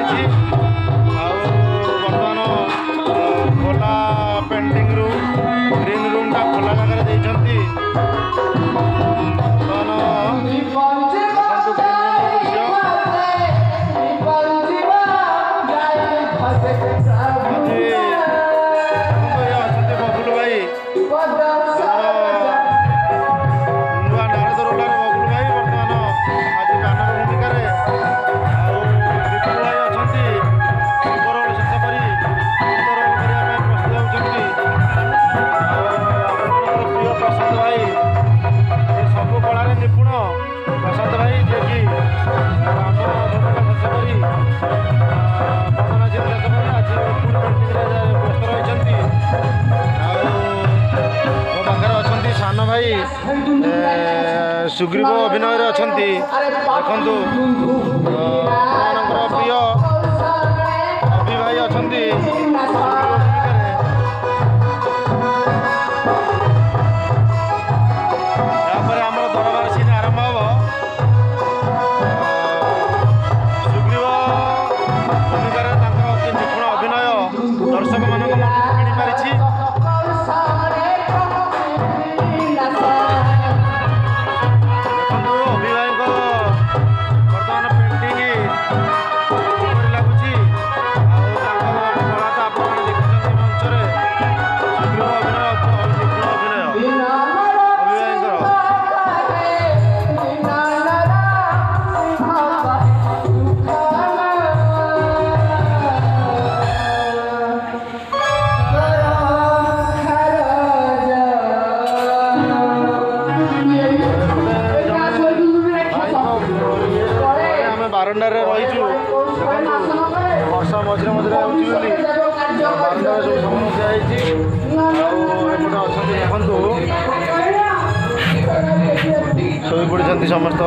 ଚାଲିଛି। ଆଉ ବର୍ତ୍ତମାନ ଖୋଲା ପେଣ୍ଟିଂ ରୁମ୍ ଗ୍ରୀନ୍ ରୁମ୍ଟା ଖୋଲା ଜାଗାରେ ଦେଇଛନ୍ତି। सुग्रीव अभिनय अच्छा देखु आपणकर प्रिय अभि भाई अच्छा आम दरबार सीन आरंभ हम सुग्रीव भूमिकार अति निपुण अभिनय दर्शक मान मन किणी पारी। बारंडार रहीचु वर्षा मझे मझे होती बारंडार सब सामान दिखाई देखु शोई पड़ी समस्त।